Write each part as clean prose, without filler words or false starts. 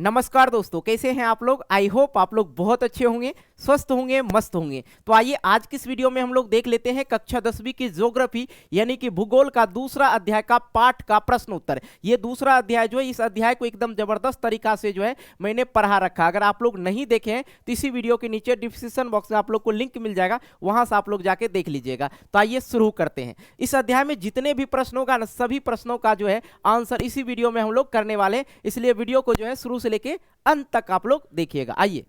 नमस्कार दोस्तों, कैसे हैं आप लोग। आई होप आप लोग बहुत अच्छे होंगे, स्वस्थ होंगे, मस्त होंगे। तो आइए आज की इस वीडियो में हम लोग देख लेते हैं कक्षा 10वीं की ज्योग्राफी यानी कि भूगोल का दूसरा अध्याय का पाठ का प्रश्न उत्तर। ये दूसरा अध्याय जो है, इस अध्याय को एकदम जबरदस्त तरीका से जो है मैंने पढ़ा रखा। अगर आप लोग नहीं देखे हैं तो इसी वीडियो के नीचे डिस्क्रिप्शन बॉक्स में आप लोग को लिंक मिल जाएगा, वहां से आप लोग जाके देख लीजिएगा। तो आइए शुरू करते हैं। इस अध्याय में जितने भी प्रश्न होगा ना, सभी प्रश्नों का जो है आंसर इसी वीडियो में हम लोग करने वाले हैं, इसलिए वीडियो को जो है शुरू से लेके अंत तक आप लोग देखिएगा। आइए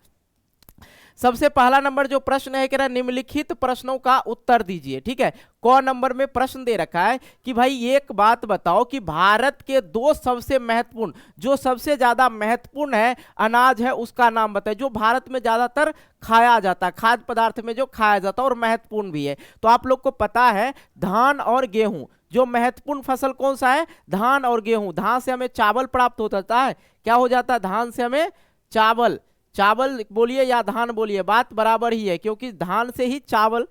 सबसे पहला नंबर जो प्रश्न है, कह रहा निम्नलिखित प्रश्नों का उत्तर दीजिए। ठीक है, क नंबर में प्रश्न दे रखा है कि भाई एक बात बताओ कि भारत के दो सबसे महत्वपूर्ण, जो सबसे ज्यादा महत्वपूर्ण है अनाज है उसका नाम बताए, जो भारत में ज्यादातर खाया जाता है, खाद्य पदार्थ में जो खाया जाता है और महत्वपूर्ण भी है। तो आप लोग को पता है धान और गेहूं, जो महत्वपूर्ण फसल कौन सा है, धान और गेहूं। धान से हमें चावल प्राप्त होता है, क्या हो जाता है, धान से हमें चावल, चावल बोलिए या धान बोलिए, बात बराबर ही है, क्योंकि धान से ही चावल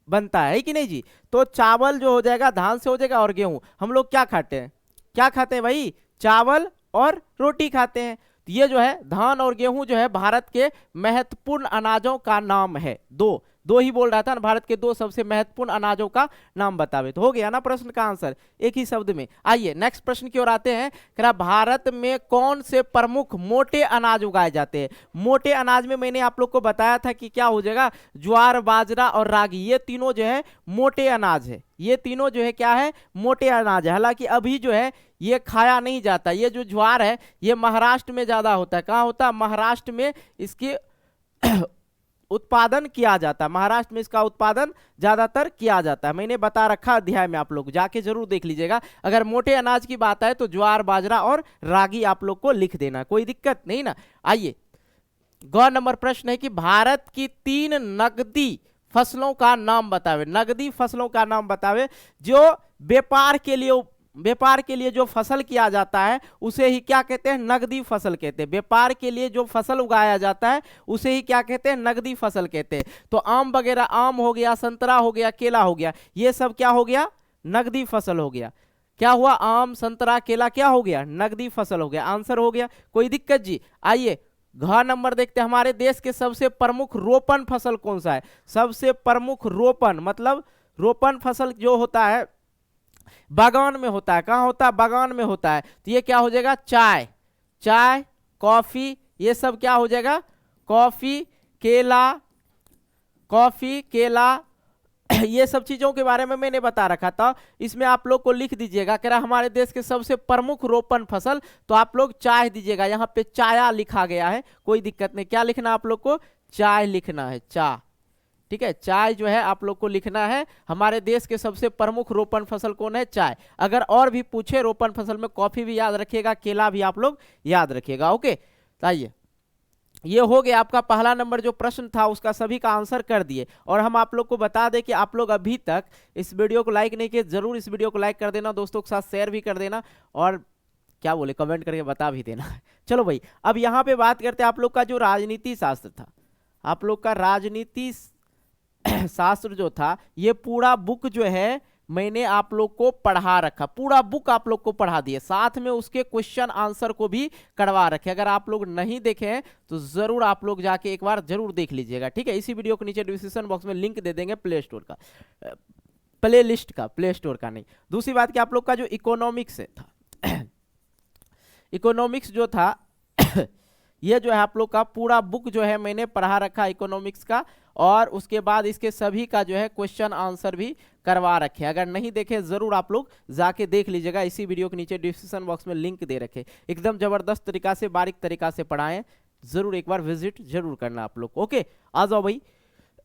बनता है कि नहीं जी। तो चावल जो हो जाएगा धान से हो जाएगा, और गेहूं हम लोग क्या खाते हैं, क्या खाते हैं भाई, चावल और रोटी खाते हैं। तो ये जो है धान और गेहूं जो है भारत के महत्वपूर्ण अनाजों का नाम है। दो दो ही बोल रहा था ना, भारत के दो सबसे महत्वपूर्ण अनाजों का नाम बतावे। तो हो गया ना प्रश्न का आंसर एक ही शब्द में। आइए नेक्स्ट प्रश्न की ओर आते हैं। कह रहा भारत में कौन से प्रमुख मोटे अनाज उगाए जाते हैं। मोटे अनाज में मैंने आप लोग को बताया था कि क्या हो जाएगा, ज्वार, बाजरा और रागी, ये तीनों जो है मोटे अनाज है। ये तीनों जो है क्या है, मोटे अनाज है। हालांकि अभी जो है ये खाया नहीं जाता। ये जो ज्वार है ये महाराष्ट्र में ज्यादा होता है। कहाँ होता है, महाराष्ट्र में इसकी उत्पादन किया जाता है, महाराष्ट्र में इसका उत्पादन ज्यादातर किया जाता है। मैंने बता रखा अध्याय में, आप लोग जाके जरूर देख लीजिएगा। अगर मोटे अनाज की बात है तो ज्वार, बाजरा और रागी आप लोग को लिख देना, कोई दिक्कत नहीं ना। आइए ग नंबर प्रश्न है कि भारत की 3 नकदी फसलों का नाम बतावे। नकदी फसलों का नाम बतावे, जो व्यापार के लिए जो फसल किया जाता है उसे ही क्या कहते हैं, नगदी फसल कहते हैं। व्यापार के लिए जो फसल उगाया जाता है उसे ही क्या कहते हैं, नगदी फसल कहते हैं। तो आम वगैरह, आम हो गया, संतरा हो गया, केला हो गया, ये सब क्या हो गया, नगदी फसल हो गया। क्या हुआ, आम, संतरा, केला क्या हो गया, नगदी फसल हो गया। आंसर हो गया, कोई दिक्कत जी। आइए घ नंबर देखते हैं। हमारे देश के सबसे प्रमुख रोपण फसल कौन सा है। सबसे प्रमुख रोपण मतलब रोपण फसल जो होता है बागान में होता है। कहाँ होता है, बागान में होता है। तो ये क्या हो जाएगा, चाय, चाय, कॉफी, ये सब क्या हो जाएगा, कॉफी, केला, कॉफी, केला, ये सब चीजों के बारे में मैंने बता रखा था। इसमें आप लोग को लिख दीजिएगा, कह रहा हमारे देश के सबसे प्रमुख रोपण फसल, तो आप लोग चाय दीजिएगा। यहाँ पे चाया लिखा गया है, कोई दिक्कत नहीं। क्या लिखना आप लोग को, चाय लिखना है, चा, ठीक है, चाय जो है आप लोग को लिखना है। हमारे देश के सबसे प्रमुख रोपण फसल कौन है, चाय। अगर और भी पूछे रोपण फसल में, कॉफी भी याद रखिएगा, केला भी आप लोग याद रखिएगा। ओके, आइए ये हो गया आपका पहला नंबर जो प्रश्न था, उसका सभी का आंसर कर दिए। और हम आप लोग को बता दें कि आप लोग अभी तक इस वीडियो को लाइक नहीं किए, जरूर इस वीडियो को लाइक कर देना, दोस्तों के साथ शेयर भी कर देना, और क्या बोले कमेंट करके बता भी देना। चलो भाई, अब यहाँ पे बात करते हैं आप लोग का जो राजनीति शास्त्र था। आप लोग का राजनीति शास्त्र जो था, ये पूरा बुक जो है मैंने आप लोग को पढ़ा रखा, पूरा बुक आप लोग को पढ़ा दिए, साथ में उसके क्वेश्चन आंसर को भी करवा रखे। अगर आप लोग नहीं देखे हैं तो जरूर आप लोग जाके एक बार जरूर देख लीजिएगा। ठीक है, इसी वीडियो के नीचे डिस्क्रिप्शन बॉक्स में लिंक दे देंगे प्ले स्टोर का, प्ले लिस्ट का, प्ले स्टोर का नहीं। दूसरी बात कि आप लोग का जो इकोनॉमिक्स था, इकोनॉमिक्स जो था ये जो है आप लोग का पूरा बुक जो है मैंने पढ़ा रखा इकोनॉमिक्स का, और उसके बाद इसके सभी का जो है क्वेश्चन आंसर भी करवा रखे। अगर नहीं देखे जरूर आप लोग जाके देख लीजिएगा, इसी वीडियो के नीचे डिस्क्रिप्शन बॉक्स में लिंक दे रखे। एकदम जबरदस्त तरीका से, बारीक तरीका से पढ़ाएं, जरूर एक बार विजिट जरूर करना आप लोग। ओके, आ जाओ भाई।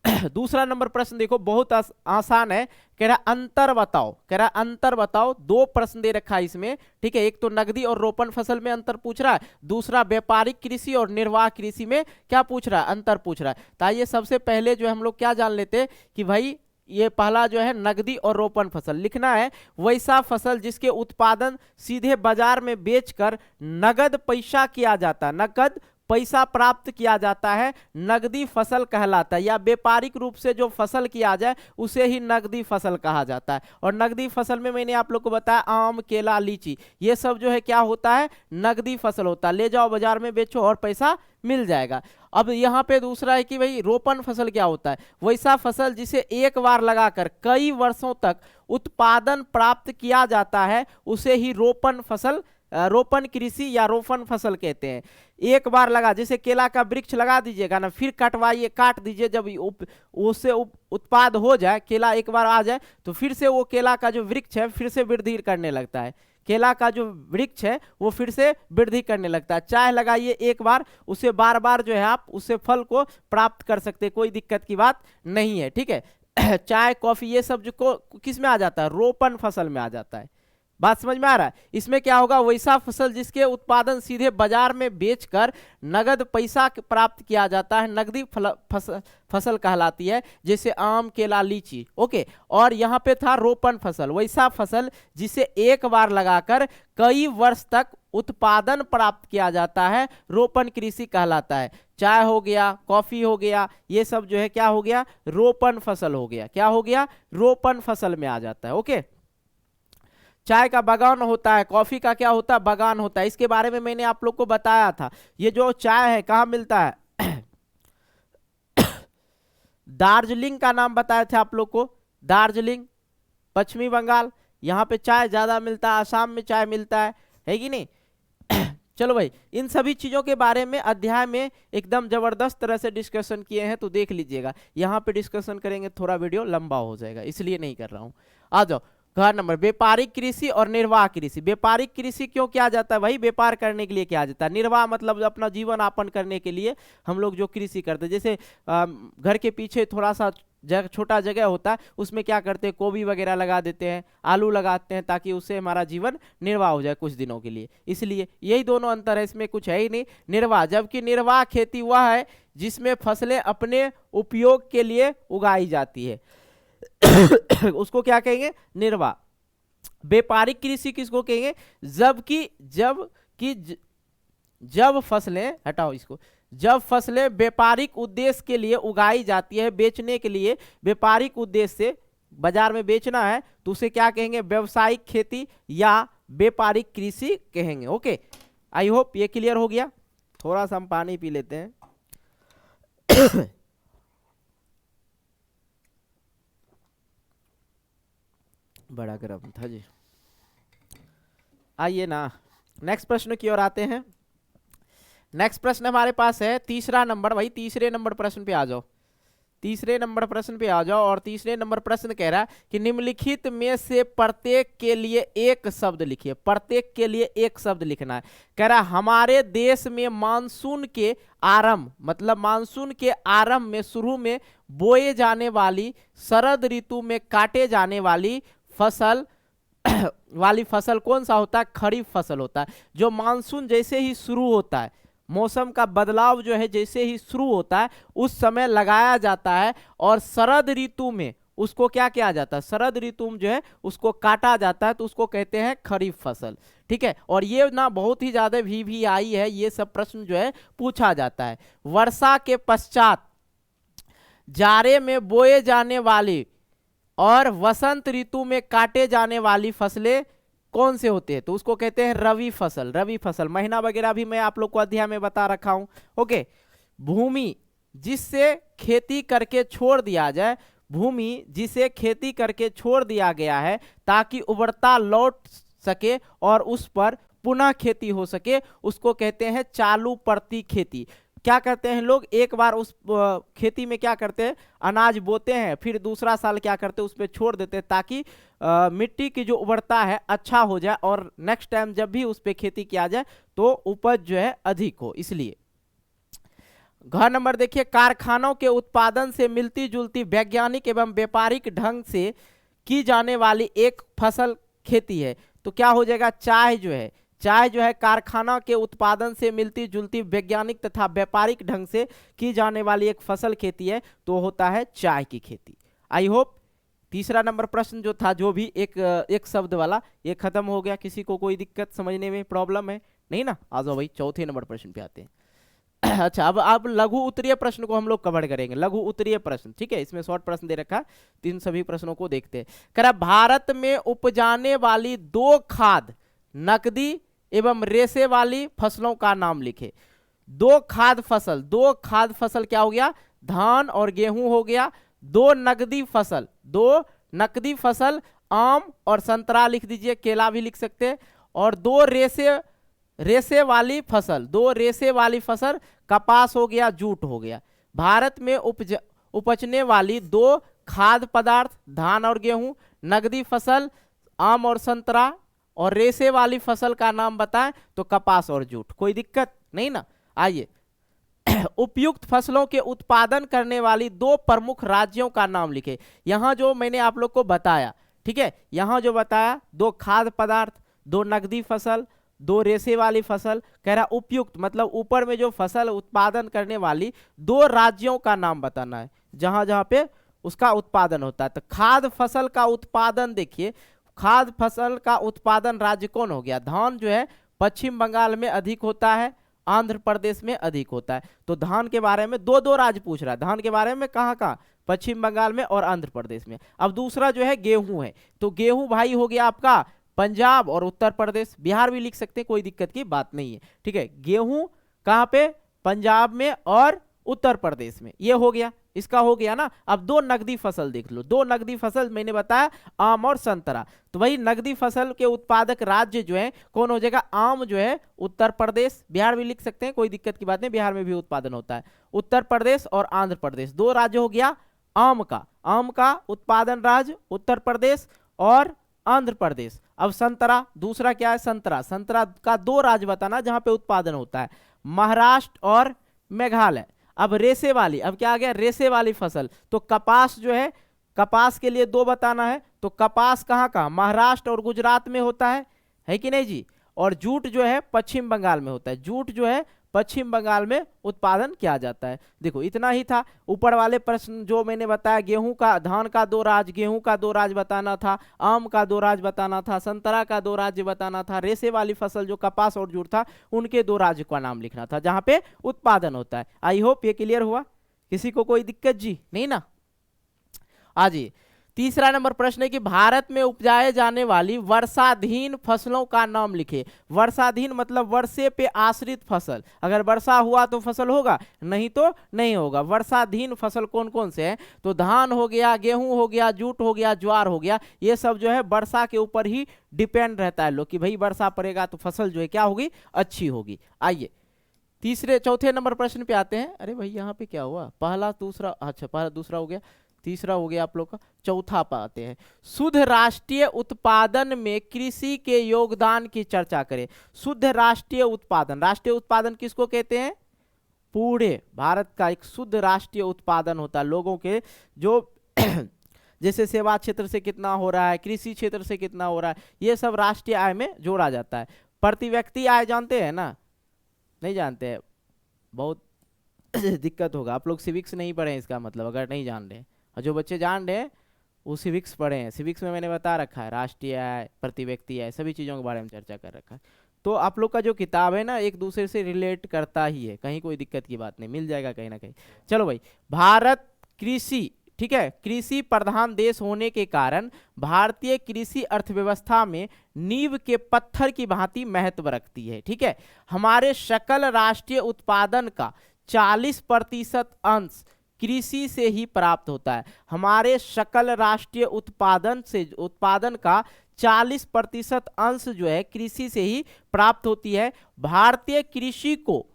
दूसरा नंबर प्रश्न देखो, बहुत आसान है। कह रहा अंतर बताओ, कह रहा अंतर बताओ। 2 प्रश्न दे रखा है इसमें, ठीक है। एक तो नगदी और रोपण फसल में अंतर पूछ रहा है, दूसरा व्यापारिक कृषि और निर्वाह कृषि में क्या पूछ रहा है, अंतर पूछ रहा है। तो आइए सबसे पहले जो हम लोग क्या जान लेते हैं कि भाई ये पहला जो है नगदी और रोपण फसल लिखना है। वैसा फसल जिसके उत्पादन सीधे बाजार में बेचकर नगद पैसा किया जाता है, नगद पैसा प्राप्त किया जाता है नगदी फसल कहलाता है, या व्यापारिक रूप से जो फसल किया जाए उसे ही नगदी फसल कहा जाता है। और नगदी फसल में मैंने आप लोग को बताया आम, केला, लीची, ये सब जो है क्या होता है, नगदी फसल होता है। ले जाओ बाजार में बेचो और पैसा मिल जाएगा। अब यहाँ पे दूसरा है कि भाई रोपण फसल क्या होता है, वैसा फसल जिसे एक बार लगाकर कई वर्षों तक उत्पादन प्राप्त किया जाता है उसे ही रोपण फसल, रोपण कृषि या रोपण फसल कहते हैं। एक बार लगा, जैसे केला का वृक्ष लगा दीजिएगा ना, फिर कटवाइए, काट दीजिए, जब उससे उत्पाद हो जाए, केला एक बार आ जाए तो फिर से वो केला का जो वृक्ष है फिर से वृद्धि करने लगता है। केला का जो वृक्ष है वो फिर से वृद्धि करने लगता है। चाय लगाइए एक बार, उसे बार बार जो है आप उससे फल को प्राप्त कर सकते, कोई दिक्कत की बात नहीं है, ठीक है। चाय, कॉफी, ये सब जो किस में आ जाता है, रोपण फसल में आ जाता है। बात समझ में आ रहा है। इसमें क्या होगा, वैसा फसल जिसके उत्पादन सीधे बाजार में बेचकर नगद पैसा प्राप्त किया जाता है, नगदी फसल कहलाती है, जैसे आम, केला, लीची। ओके, और यहाँ पे था रोपण फसल, वैसा फसल जिसे एक बार लगाकर कई वर्ष तक उत्पादन प्राप्त किया जाता है, रोपण कृषि कहलाता है। चाय हो गया, कॉफी हो गया, ये सब जो है क्या हो गया, रोपण फसल हो गया। क्या हो गया, रोपण फसल में आ जाता है। ओके, चाय का बागान होता है, कॉफी का क्या होता है, बागान होता है। इसके बारे में मैंने आप लोग को बताया था। ये जो चाय है कहाँ मिलता है दार्जिलिंग का नाम बताए थे आप लोग को, दार्जिलिंग, पश्चिमी बंगाल, यहाँ पे चाय ज्यादा मिलता है। आसाम में चाय मिलता है कि नहीं। चलो भाई, इन सभी चीजों के बारे में अध्याय में एकदम जबरदस्त तरह से डिस्कशन किए हैं, तो देख लीजिएगा। यहाँ पे डिस्कशन करेंगे थोड़ा वीडियो लंबा हो जाएगा, इसलिए नहीं कर रहा हूँ। आ जाओ, घर नंबर, व्यापारिक कृषि और निर्वाह कृषि। व्यापारिक कृषि क्यों किया जाता है भाई, व्यापार करने के लिए किया जाता है। निर्वाह मतलब अपना जीवन यापन करने के लिए हम लोग जो कृषि करते हैं, जैसे घर के पीछे थोड़ा सा छोटा जगह होता है, उसमें क्या करते हैं, गोभी वगैरह लगा देते हैं, आलू लगाते हैं, ताकि उससे हमारा जीवन निर्वाह हो जाए कुछ दिनों के लिए। इसलिए यही दोनों अंतर है, इसमें कुछ है ही नहीं। निर्वाह, जबकि निर्वाह खेती वह है जिसमें फसलें अपने उपयोग के लिए उगाई जाती है उसको क्या कहेंगे, निर्वाह। व्यापारिक कृषि किसको कहेंगे, जब फसलें, हटाओ इसको, जब फसलें व्यापारिक उद्देश्य के लिए उगाई जाती है, बेचने के लिए, व्यापारिक उद्देश्य से बाजार में बेचना है, तो उसे क्या कहेंगे, व्यावसायिक खेती या व्यापारिक कृषि कहेंगे। ओके, आई होप ये क्लियर हो गया। थोड़ा सा हम पानी पी लेते हैं बड़ा गर्म था जी। आइए ना, नेक्स्ट प्रश्न की ओर आते हैं। नेक्स्ट प्रश्न हमारे पास है तीसरा नंबर। भाई तीसरे नंबर प्रश्न पे आ जाओ, तीसरे नंबर प्रश्न पे आ जाओ। और तीसरे नंबर प्रश्न कह रहा है कि निम्नलिखित में से प्रत्येक के लिए एक शब्द लिखिए। प्रत्येक के लिए एक शब्द लिखना है। कह रहा है हमारे देश में मानसून के आरंभ, मतलब मानसून के आरंभ में, शुरू में बोए जाने वाली, शरद ऋतु में काटे जाने वाली फसल कौन सा होता है, खरीफ फसल होता है। जो मानसून जैसे ही शुरू होता है, मौसम का बदलाव जो है जैसे ही शुरू होता है, उस समय लगाया जाता है। और शरद ऋतु में उसको क्या किया जाता है, शरद ऋतु में जो है उसको काटा जाता है, तो उसको कहते हैं खरीफ फसल। ठीक है, और ये ना बहुत ही ज्यादा भी आई है, ये सब प्रश्न जो है पूछा जाता है। वर्षा के पश्चात जाड़े में बोए जाने वाली और वसंत ऋतु में काटे जाने वाली फसलें कौन से होते हैं, तो उसको कहते हैं रवि फसल। रवि फसल, महीना वगैरह भी मैं आप लोग को अध्याय में बता रखा हूं। ओके, भूमि जिससे खेती करके छोड़ दिया जाए, भूमि जिसे खेती करके छोड़ दिया गया है ताकि उर्वरता लौट सके और उस पर पुनः खेती हो सके, उसको कहते हैं चालू पड़ती खेती। क्या करते हैं लोग, एक बार उस खेती में क्या करते हैं, अनाज बोते हैं, फिर दूसरा साल क्या करते हैं, उस पर छोड़ देते हैं ताकि मिट्टी की जो उर्वरता है अच्छा हो जाए, और नेक्स्ट टाइम जब भी उस पर खेती किया जाए तो उपज जो है अधिक हो। इसलिए घर नंबर देखिए, कारखानों के उत्पादन से मिलती जुलती वैज्ञानिक एवं व्यापारिक ढंग से की जाने वाली एक फसल खेती है। तो क्या हो जाएगा, चाय जो है, चाय जो है कारखाना के उत्पादन से मिलती जुलती वैज्ञानिक तथा व्यापारिक ढंग से की जाने वाली एक फसल खेती है, तो होता है चाय की खेती। आई होप तीसरा नंबर प्रश्न जो था, जो भी एक शब्द वाला, ये खत्म हो गया। किसी को कोई दिक्कत समझने में प्रॉब्लम है नहीं ना। आ जाओ भाई चौथे नंबर प्रश्न पे आते हैं। अच्छा, अब लघु उत्तरीय प्रश्न को हम लोग कवर करेंगे, लघु उत्तरीय प्रश्न, ठीक है। इसमें शॉर्ट प्रश्न दे रखा है, तो इन सभी प्रश्नों को देखते हैं। कह रहा भारत में उपजाने वाली 2 खाद्य, नकदी एवं रेशे वाली फसलों का नाम लिखे। 2 खाद्य फसल, 2 खाद्य फसल क्या हो गया, धान और गेहूं हो गया। 2 नकदी फसल, 2 नकदी फसल आम और संतरा लिख दीजिए, केला भी लिख सकते हैं। और 2 रेशे वाली फसल, 2 रेशे वाली फसल कपास हो गया, जूट हो गया। भारत में उपजने वाली 2 खाद्य पदार्थ, धान और गेहूं, नकदी फसल आम और संतरा, और रेशे वाली फसल का नाम बताएं तो कपास और जूट। कोई दिक्कत नहीं ना। आइए, उपयुक्त फसलों के उत्पादन करने वाली 2 प्रमुख राज्यों का नाम लिखे। यहां जो मैंने आप लोग को बताया, ठीक है, यहां जो बताया 2 खाद्य पदार्थ, 2 नकदी फसल, 2 रेशे वाली फसल, कह रहा उपयुक्त मतलब ऊपर में जो फसल उत्पादन करने वाली 2 राज्यों का नाम बताना है जहां जहां पे उसका उत्पादन होता है। तो खाद्य फसल का उत्पादन देखिए, खाद्य फसल का उत्पादन राज्य कौन हो गया, धान जो है पश्चिम बंगाल में अधिक होता है, आंध्र प्रदेश में अधिक होता है। तो धान के बारे में 2 राज्य पूछ रहा है, धान के बारे में कहाँ कहाँ, पश्चिम बंगाल में और आंध्र प्रदेश में। अब दूसरा जो है गेहूं है, तो गेहूं भाई हो गया आपका पंजाब और उत्तर प्रदेश, बिहार भी लिख सकते हैं, कोई दिक्कत की बात नहीं है, ठीक है। गेहूं कहाँ पे, पंजाब में और उत्तर प्रदेश में, ये हो गया, इसका हो गया ना। अब 2 नकदी फसल देख लो, 2 नकदी फसल मैंने बताया आम और संतरा। तो वही नकदी फसल के उत्पादक राज्य जो है कौन हो जाएगा, आम जो है उत्तर प्रदेश, बिहार भी लिख सकते हैं, कोई दिक्कत की बात नहीं, बिहार में भी उत्पादन होता है। उत्तर प्रदेश और आंध्र प्रदेश 2 राज्य हो गया आम का उत्पादन राज्य उत्तर प्रदेश और आंध्र प्रदेश। अब संतरा, दूसरा क्या है, संतरा का 2 राज्य बताना जहां पे उत्पादन होता है, महाराष्ट्र और मेघालय। अब रेशे वाली, अब क्या आ गया, रेशे वाली फसल, तो कपास जो है, कपास के लिए 2 बताना है, तो कपास कहाँ का, महाराष्ट्र और गुजरात में होता है कि नहीं जी। और जूट जो है पश्चिम बंगाल में होता है, जूट जो है पश्चिम बंगाल में उत्पादन किया जाता है। देखो इतना ही था। ऊपर वाले प्रश्न जो मैंने बताया, गेहूं का, धान का 2 राज्य, गेहूं का 2 राज्य बताना था, आम का 2 राज्य बताना था, संतरा का 2 राज्य बताना था, रेशे वाली फसल जो कपास और जूट था उनके 2 राज्य का नाम लिखना था जहां पे उत्पादन होता है। आई होप ये क्लियर हुआ, किसी को कोई दिक्कत जी नहीं ना। आजी, तीसरा नंबर प्रश्न है कि भारत में उपजाए जाने वाली वर्षाधीन फसलों का नाम लिखे। वर्षाधीन मतलब वर्षे पे आश्रित फसल, अगर वर्षा हुआ तो फसल होगा, नहीं तो नहीं होगा। वर्षाधीन फसल कौन कौन से हैं, तो धान हो गया, गेहूं हो गया, जूट हो गया, ज्वार हो गया, ये सब जो है वर्षा के ऊपर ही डिपेंड रहता है लोग कि भाई वर्षा पड़ेगा तो फसल जो है क्या होगी, अच्छी होगी। आइए चौथे नंबर प्रश्न पे आते हैं। अरे भाई यहाँ पे क्या हुआ, पहला दूसरा, अच्छा पहला दूसरा हो गया, तीसरा हो गया आप लोग का, चौथा पाते हैं। शुद्ध राष्ट्रीय उत्पादन में कृषि के योगदान की चर्चा करें। शुद्ध राष्ट्रीय उत्पादन किसको कहते हैं, पूरे भारत का एक शुद्ध राष्ट्रीय उत्पादन होता है, लोगों के जो जैसे सेवा क्षेत्र से कितना हो रहा है, कृषि क्षेत्र से कितना हो रहा है, ये सब राष्ट्रीय आय में जोड़ा जाता है। प्रति व्यक्ति आय जानते हैं ना, नहीं जानते हैं, बहुत दिक्कत होगा, आप लोग सिविक्स नहीं पढ़े इसका मतलब, अगर नहीं जान रहे, और जो बच्चे जान रहे हैं वो सिविक्स पढ़े हैं। सिविक्स में मैंने बता रखा है राष्ट्रीय आय, प्रति व्यक्ति आय, सभी चीज़ों के बारे में चर्चा कर रखा है। तो आप लोग का जो किताब है ना एक दूसरे से रिलेट करता ही है, कहीं कोई दिक्कत की बात नहीं, मिल जाएगा कहीं ना कहीं। चलो भाई, भारत कृषि, ठीक है, कृषि प्रधान देश होने के कारण भारतीय कृषि अर्थव्यवस्था में नींव के पत्थर की भांति महत्व रखती है। ठीक है, हमारे सकल राष्ट्रीय उत्पादन का 40% अंश कृषि से ही प्राप्त होता है। हमारे सकल राष्ट्रीय उत्पादन का 40% अंश जो है कृषि से ही प्राप्त होती है। भारतीय कृषि को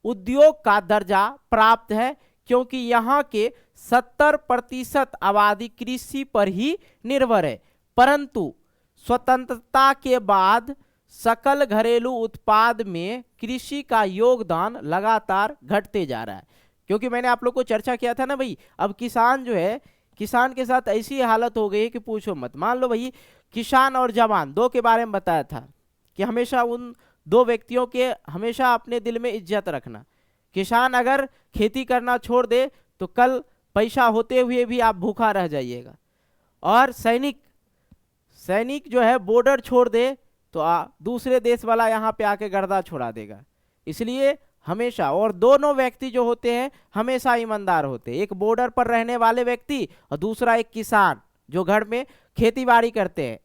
उद्योग का दर्जा प्राप्त है क्योंकि यहाँ के 70% आबादी कृषि पर ही निर्भर है। परंतु स्वतंत्रता के बाद सकल घरेलू उत्पाद में कृषि का योगदान लगातार घटते जा रहा है। क्योंकि मैंने आप लोग को चर्चा किया था ना भाई, अब किसान जो है, किसान के साथ ऐसी हालत हो गई है कि पूछो मत। मान लो भाई किसान और जवान दो के बारे में बताया था कि हमेशा उन दो व्यक्तियों के हमेशा अपने दिल में इज्जत रखना। किसान अगर खेती करना छोड़ दे तो कल पैसा होते हुए भी आप भूखा रह जाइएगा, और सैनिक जो है बॉर्डर छोड़ दे तो दूसरे देश वाला यहाँ पे आके गर्दा छोड़ा देगा। इसलिए हमेशा, और दोनों व्यक्ति जो होते हैं हमेशा ईमानदार होते हैं। एक बॉर्डर पर रहने वाले व्यक्ति और दूसरा एक किसान जो घर में खेती बाड़ी करते हैं।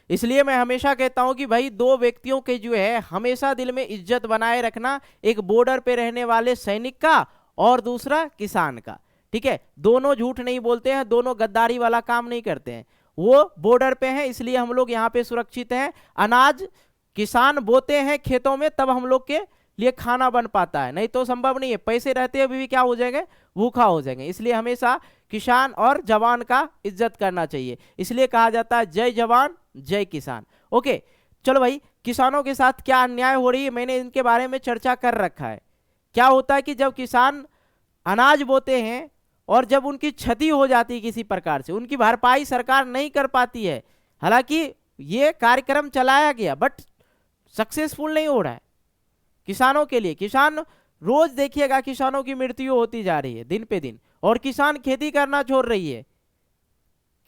इसलिए मैं हमेशा कहता हूं कि भाई दो व्यक्तियों के जो है हमेशा दिल में इज्जत बनाए रखना, एक बॉर्डर पे रहने वाले सैनिक का और दूसरा किसान का। ठीक है, दोनों झूठ नहीं बोलते हैं, दोनों गद्दारी वाला काम नहीं करते हैं। वो बॉर्डर पे हैं इसलिए हम लोग यहाँ पे सुरक्षित हैं। अनाज किसान बोते हैं खेतों में तब हम लोग के लिए खाना बन पाता है, नहीं तो संभव नहीं है। पैसे रहते हुए भी क्या हो जाएंगे, भूखा हो जाएंगे। इसलिए हमेशा किसान और जवान का इज्जत करना चाहिए। इसलिए कहा जाता है जय जवान जय किसान। ओके, चलो भाई, किसानों के साथ क्या अन्याय हो रही है मैंने इनके बारे में चर्चा कर रखा है। क्या होता है कि जब किसान अनाज बोते हैं और जब उनकी क्षति हो जाती है किसी प्रकार से, उनकी भरपाई सरकार नहीं कर पाती है। हालांकि ये कार्यक्रम चलाया गया बट सक्सेसफुल नहीं हो रहा है किसानों के लिए। किसान रोज देखिएगा किसानों की मृत्यु होती जा रही है दिन पे दिन, और किसान खेती करना छोड़ रही है।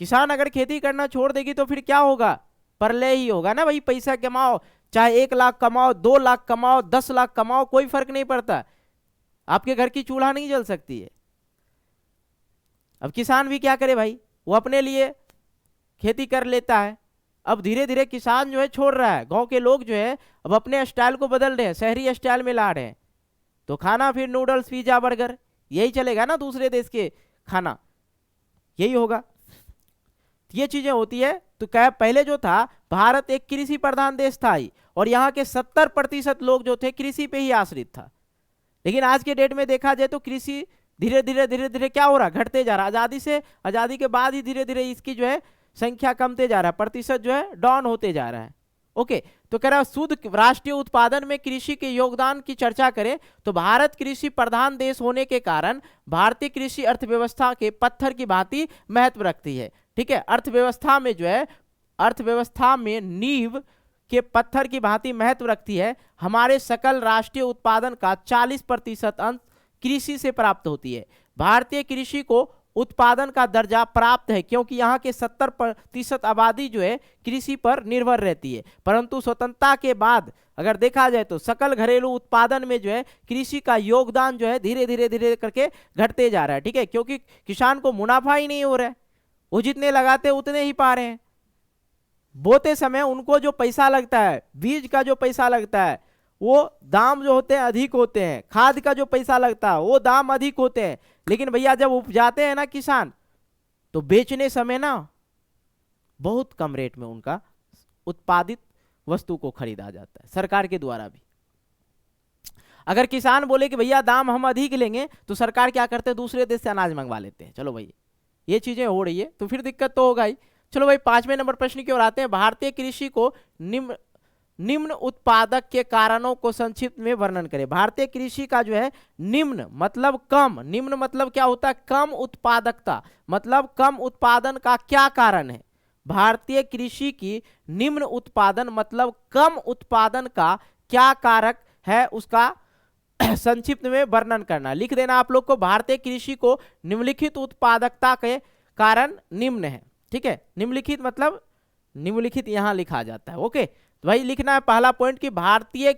किसान अगर खेती करना छोड़ देगी तो फिर क्या होगा, प्रलय ही होगा ना भाई। पैसा कमाओ, चाहे 1 लाख कमाओ, 2 लाख कमाओ, 10 लाख कमाओ, कोई फर्क नहीं पड़ता, आपके घर की चूल्हा नहीं जल सकती है। अब किसान भी क्या करे भाई, वो अपने लिए खेती कर लेता है। अब धीरे धीरे किसान जो है छोड़ रहा है, गांव के लोग जो है अब अपने स्टाइल को बदल रहे हैं, शहरी स्टाइल में ला रहे हैं। तो खाना फिर नूडल्स पिज्जा बर्गर यही चलेगा ना, दूसरे देश के खाना यही होगा। ये चीजें होती है। तो क्या पहले जो था भारत एक कृषि प्रधान देश था ही, और यहाँ के 70% लोग जो थे कृषि पे ही आश्रित था। लेकिन आज के डेट में देखा जाए तो कृषि धीरे धीरे क्या हो रहा, घटते जा रहा। आजादी के बाद ही धीरे धीरे इसकी जो है संख्या कमते जा रहा है, प्रतिशत जो है डाउन होते जा रहा है। ओके, तो कह रहा शुद्ध राष्ट्रीय उत्पादन में कृषि के योगदान की चर्चा करें तो भारत कृषि प्रधान देश होने के कारण भारतीय कृषि अर्थव्यवस्था के पत्थर की भांति महत्व रखती है। ठीक है, अर्थव्यवस्था में जो है, अर्थव्यवस्था में नींव के पत्थर की भांति महत्व रखती है। हमारे सकल राष्ट्रीय उत्पादन का 40% अंश कृषि से प्राप्त होती है। भारतीय कृषि को उत्पादन का दर्जा प्राप्त है क्योंकि यहाँ के 70% आबादी जो है कृषि पर निर्भर रहती है। परंतु स्वतंत्रता के बाद अगर देखा जाए तो सकल घरेलू उत्पादन में जो है कृषि का योगदान जो है धीरे धीरे करके घटते जा रहा है। ठीक है, क्योंकि किसान को मुनाफा ही नहीं हो रहा है, वो जितने लगाते उतने ही पा रहे हैं। बोते समय उनको जो पैसा लगता है, बीज का जो पैसा लगता है, वो दाम जो होते हैं अधिक होते हैं। खाद का जो पैसा लगता है वो दाम अधिक होते हैं। लेकिन भैया जब उपजाते हैं ना किसान, तो बेचने समय ना बहुत कम रेट में उनका उत्पादित वस्तु को खरीदा जाता है सरकार के द्वारा भी। अगर किसान बोले कि भैया दाम हम अधिक लेंगे तो सरकार क्या करते हैं, दूसरे देश से अनाज मंगवा लेते हैं। चलो भाई ये चीजें हो रही है तो फिर दिक्कत तो होगा ही। चलो भाई 5वें नंबर प्रश्न की ओर आते हैं। भारतीय कृषि को निम्न उत्पादक के कारणों को संक्षिप्त में वर्णन करें। भारतीय कृषि का जो है निम्न मतलब कम, निम्न मतलब क्या होता है, कम उत्पादकता, मतलब कम उत्पादन का क्या कारण है। भारतीय कृषि की निम्न उत्पादन मतलब कम उत्पादन का क्या कारक है, उसका संक्षिप्त में वर्णन करना। लिख देना आप लोग को, भारतीय कृषि को निम्नलिखित उत्पादकता के कारण निम्न है। ठीक है, निम्नलिखित मतलब निम्नलिखित यहां लिखा जाता है। ओके, तो भाई लिखना है पहला पॉइंट कि भारतीय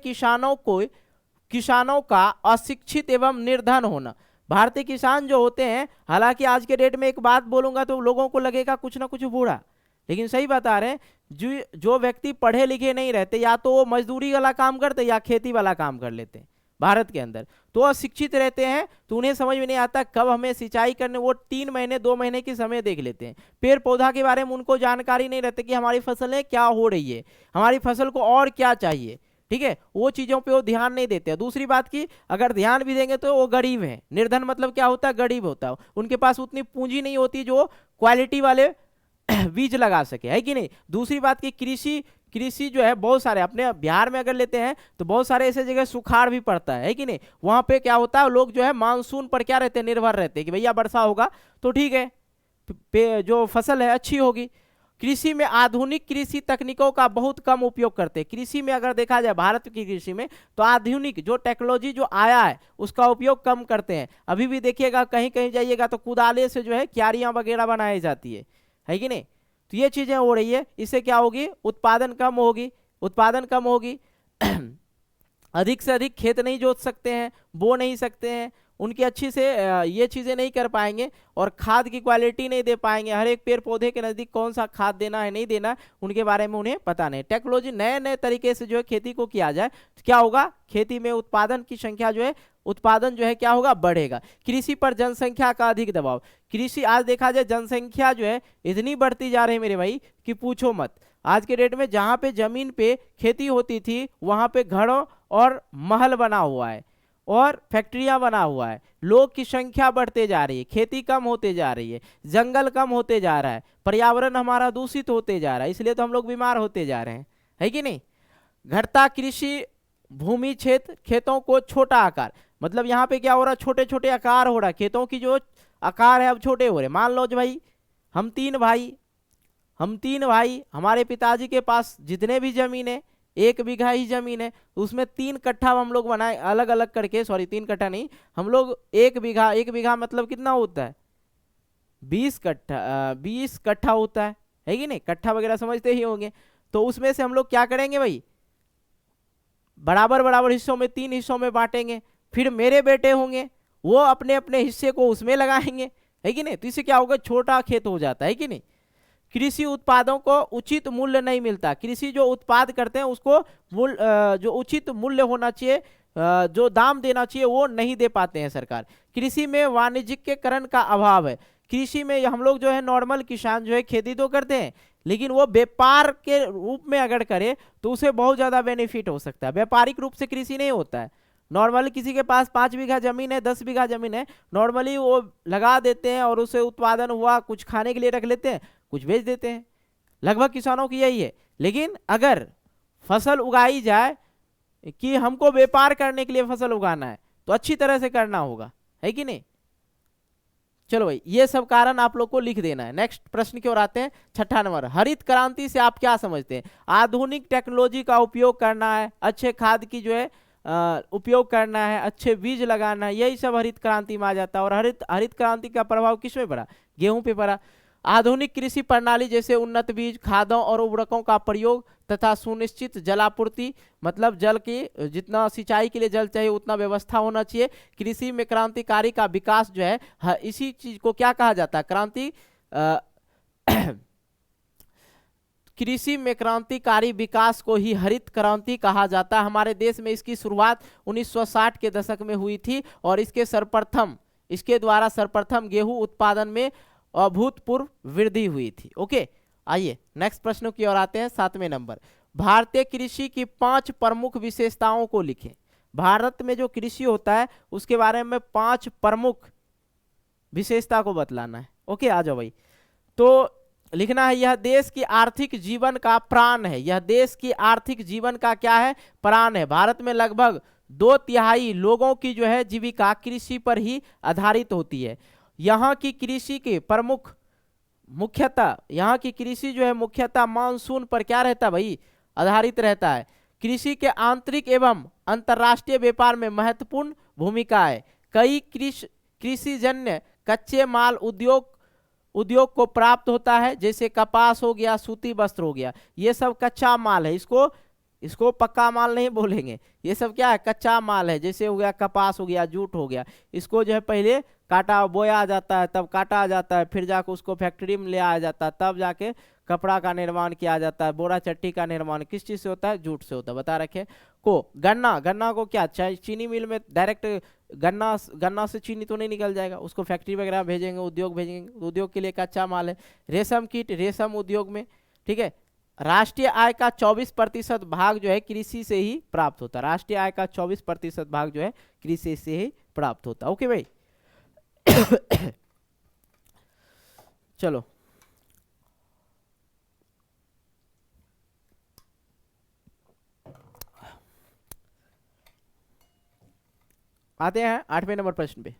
किसानों का अशिक्षित एवं निर्धन होना। भारतीय किसान जो होते हैं, हालांकि आज के डेट में एक बात बोलूंगा तो लोगों को लगेगा कुछ ना कुछ बुरा, लेकिन सही बता रहे हैं। जो व्यक्ति पढ़े लिखे नहीं रहते, या तो वो मजदूरी वाला काम करते या खेती वाला काम कर लेते हैं भारत के अंदर, तो अशिक्षित रहते हैं। तो उन्हें समझ में नहीं आता कब हमें सिंचाई करने, वो 3 महीने 2 महीने की समय देख लेते हैं। पेड़ पौधा के बारे में उनको जानकारी नहीं रहती कि हमारी फसलें क्या हो रही है, हमारी फसल को और क्या चाहिए। ठीक है, वो चीजों पे वो ध्यान नहीं देते। दूसरी बात की अगर ध्यान भी देंगे तो वो गरीब हैं। निर्धन मतलब क्या होता है, गरीब होता है, उनके पास उतनी पूंजी नहीं होती जो क्वालिटी वाले बीज लगा सके, है कि नहीं। दूसरी बात की कृषि जो है बहुत सारे, अपने बिहार में अगर लेते हैं तो बहुत सारे ऐसे जगह सुखाड़ भी पड़ता है कि नहीं। वहां पे क्या होता है, लोग जो है मानसून पर क्या रहते हैं, निर्भर रहते हैं कि भैया वर्षा होगा तो ठीक है, जो फसल है अच्छी होगी। कृषि में आधुनिक कृषि तकनीकों का बहुत कम उपयोग करते हैं। कृषि में अगर देखा जाए भारत की कृषि में तो आधुनिक जो टेक्नोलॉजी जो आया है उसका उपयोग कम करते हैं। अभी भी देखिएगा कहीं कहीं जाइएगा तो कुदाले से जो है क्यारियां वगैरह बनाई जाती है कि नहीं। तो ये चीजें हो रही है, इससे क्या होगी, उत्पादन कम होगी, उत्पादन कम होगी। अधिक से अधिक खेत नहीं जोत सकते हैं, बो नहीं सकते हैं, उनकी अच्छी से ये चीज़ें नहीं कर पाएंगे, और खाद की क्वालिटी नहीं दे पाएंगे। हर एक पेड़ पौधे के नज़दीक कौन सा खाद देना है नहीं देना उनके बारे में उन्हें पता नहीं। टेक्नोलॉजी नए नए तरीके से जो है खेती को किया जाए तो क्या होगा, खेती में उत्पादन की संख्या जो है, उत्पादन जो है क्या होगा, बढ़ेगा। कृषि पर जनसंख्या का अधिक दबाव। कृषि आज देखा जाए जनसंख्या जो है इतनी बढ़ती जा रही है मेरे भाई कि पूछो मत। आज के डेट में जहाँ पे जमीन पे खेती होती थी वहाँ पे घरों और महल बना हुआ है और फैक्ट्रियां बना हुआ है। लोग की संख्या बढ़ते जा रही है, खेती कम होते जा रही है, जंगल कम होते जा रहा है, पर्यावरण हमारा दूषित होते जा रहा है, इसलिए तो हम लोग बीमार होते जा रहे हैं, है कि नहीं। घटता कृषि भूमि क्षेत्र, खेतों को छोटा आकार, मतलब यहाँ पे क्या हो रहा है, छोटे छोटे आकार हो रहा है, खेतों की जो आकार है अब छोटे हो रहे। मान लो जो भाई हम तीन भाई, हमारे पिताजी के पास जितने भी जमीन है 1 बीघा ही जमीन है, तो उसमें 3 कट्ठा हम लोग बनाए अलग अलग करके, सॉरी 3 कट्ठा नहीं, हम लोग 1 बीघा मतलब कितना होता है, 20 कट्ठा होता है कि नहीं, कट्ठा वगैरह समझते ही होंगे। तो उसमें से हम लोग क्या करेंगे भाई, बराबर बराबर हिस्सों में 3 हिस्सों में बांटेंगे, फिर मेरे बेटे होंगे वो अपने अपने हिस्से को उसमें लगाएंगे, है कि नहीं। तो इससे क्या होगा, छोटा खेत हो जाता है कि नहीं। कृषि उत्पादों को उचित मूल्य नहीं मिलता, कृषि जो उत्पाद करते हैं उसको जो उचित मूल्य होना चाहिए, जो दाम देना चाहिए वो नहीं दे पाते हैं सरकार। कृषि में वाणिज्यिकरण का अभाव है। कृषि में हम लोग जो है नॉर्मल किसान जो है खेती तो करते हैं, लेकिन वो व्यापार के रूप में अगर करे तो उसे बहुत ज़्यादा बेनिफिट हो सकता है। व्यापारिक रूप से कृषि नहीं होता है। नॉर्मली किसी के पास 5 बीघा जमीन है, 10 बीघा जमीन है, नॉर्मली वो लगा देते हैं और उसे उत्पादन हुआ कुछ खाने के लिए रख लेते हैं, कुछ बेच देते हैं। लगभग किसानों की यही है। लेकिन अगर फसल उगाई जाए कि हमको व्यापार करने के लिए फसल उगाना है तो अच्छी तरह से करना होगा, है कि नहीं। चलो भाई ये सब कारण आप लोग को लिख देना है। नेक्स्ट प्रश्न की ओर आते हैं, 6ठा नंबर, हरित क्रांति से आप क्या समझते हैं। आधुनिक टेक्नोलॉजी का उपयोग करना है, अच्छे खाद की जो है उपयोग करना है, अच्छे बीज लगाना है, यही सब हरित क्रांति में आ जाता है। और हरित क्रांति का प्रभाव किस पे पड़ा, गेहूं पे पड़ा। आधुनिक कृषि प्रणाली जैसे उन्नत बीज, खादों और उर्वरकों का प्रयोग तथा सुनिश्चित जलापूर्ति, मतलब जल की जितना सिंचाई के लिए जल चाहिए उतना व्यवस्था होना चाहिए। कृषि में क्रांतिकारी का विकास जो है इसी चीज को क्या कहा जाता है, क्रांति कृषि में क्रांतिकारी विकास को ही हरित क्रांति कहा जाता है। हमारे देश में इसकी शुरुआत 1960 के दशक में हुई थी और इसके द्वारा सर्वप्रथम गेहूं उत्पादन में अभूतपूर्व वृद्धि हुई थी। ओके, आइए नेक्स्ट प्रश्नों की ओर आते हैं। 7वें नंबर, भारतीय कृषि की 5 प्रमुख विशेषताओं को लिखें। भारत में जो कृषि होता है उसके बारे में 5 प्रमुख विशेषता को बतलाना है। ओके, आ जाओ भाई। तो लिखना है, यह देश की आर्थिक जीवन का प्राण है। यह देश की आर्थिक जीवन का क्या है, प्राण है। भारत में लगभग 2/3 लोगों की जो है जीविका कृषि पर ही आधारित होती है। यहाँ की कृषि के यहाँ की कृषि जो है मुख्यतः मानसून पर क्या रहता है भाई, आधारित रहता है। कृषि के आंतरिक एवं अंतर्राष्ट्रीय व्यापार में महत्वपूर्ण भूमिका है। कई कृषिजन्य कच्चे माल उद्योग को प्राप्त होता है, जैसे कपास हो गया, सूती वस्त्र हो गया, ये सब कच्चा माल है। इसको पक्का माल नहीं बोलेंगे, ये सब क्या है, कच्चा माल है। जैसे हो गया कपास हो गया, जूट हो गया, इसको जो है पहले बोया जाता है, तब काटा जाता है, फिर जाके उसको फैक्ट्री में ले आया जाता है, तब जाके कपड़ा का निर्माण किया जाता है। बोरा चट्टी का निर्माण किस चीज से होता है, जूट से होता है, बता रखे। गन्ना को क्या चीनी मिल में डायरेक्ट गन्ना से चीनी तो नहीं निकल जाएगा, उसको फैक्ट्री वगैरह भेजेंगे, उद्योग भेजेंगे, उद्योग के लिए कच्चा माल है। रेशम कीट, रेशम उद्योग में, ठीक है। राष्ट्रीय आय का 24% भाग जो है कृषि से ही प्राप्त होता है। राष्ट्रीय आय का 24% भाग जो है कृषि से ही प्राप्त होता है। ओके भाई चलो आते हैं 8वें नंबर प्रश्न पे।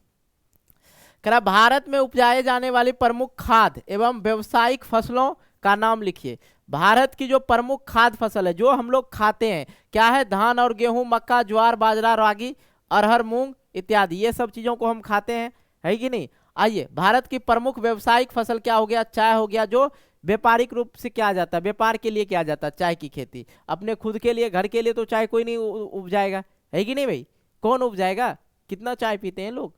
कह भारत में उपजाए जाने वाली प्रमुख खाद्य एवं व्यावसायिक फसलों का नाम लिखिए। भारत की जो प्रमुख खाद्य फसल है जो हम लोग खाते हैं, क्या है, धान और गेहूं, मक्का, ज्वार, बाजरा, रागी, अरहर, मूंग इत्यादि, ये सब चीजों को हम खाते हैं, है कि नहीं। आइए, भारत की प्रमुख व्यावसायिक फसल क्या हो गया, चाय हो गया, जो व्यापारिक रूप से किया जाता है, व्यापार के लिए किया जाता है। चाय की खेती अपने खुद के लिए, घर के लिए तो चाय कोई नहीं उपजाएगा, है कि नहीं भाई? कौन उपजाएगा? कितना चाय पीते हैं लोग,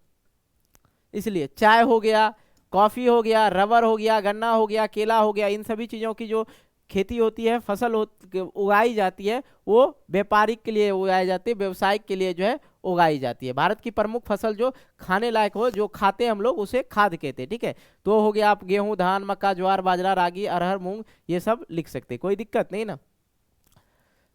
इसलिए चाय हो गया, कॉफी हो गया, रबर हो गया, गन्ना हो गया, केला हो गया, इन सभी चीजों की जो खेती होती है, फसल उगाई जाती है, वो व्यापारिक के लिए उगाई जाती है, व्यवसायिक के लिए जो है उगाई जाती है। भारत की प्रमुख फसल जो खाने लायक हो, जो खाते हैं हम लोग, उसे खाद्य कहते हैं। ठीक है, तो हो गया आप गेहूं, धान, मक्का, ज्वार, बाजरा, रागी, अरहर, मूंग, ये सब लिख सकते हैं, कोई दिक्कत नहीं ना।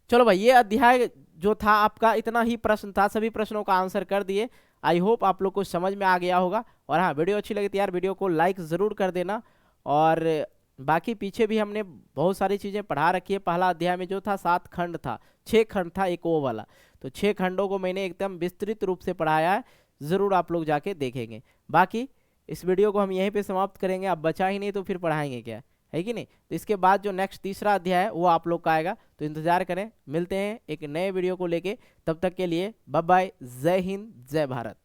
चलो भाई, ये अध्याय जो था आपका, इतना ही प्रश्न था, सभी प्रश्नों का आंसर कर दिए। आई होप आप लोग को समझ में आ गया होगा। और हाँ, वीडियो अच्छी लगी तो यार वीडियो को लाइक ज़रूर कर देना। और बाकी पीछे भी हमने बहुत सारी चीज़ें पढ़ा रखी है। पहला अध्याय में जो था 7 खंड था, 6 खंड था, एक वो वाला, तो 6 खंडों को मैंने एकदम विस्तृत रूप से पढ़ाया है, ज़रूर आप लोग जाके देखेंगे। बाकी इस वीडियो को हम यहीं पे समाप्त करेंगे। अब बचा ही नहीं तो फिर पढ़ाएंगे क्या, है कि नहीं? तो इसके बाद जो नेक्स्ट तीसरा अध्याय है वो आप लोग का आएगा, तो इंतजार करें। मिलते हैं एक नए वीडियो को लेके, तब तक के लिए बाय बाय, जय हिंद, जय भारत।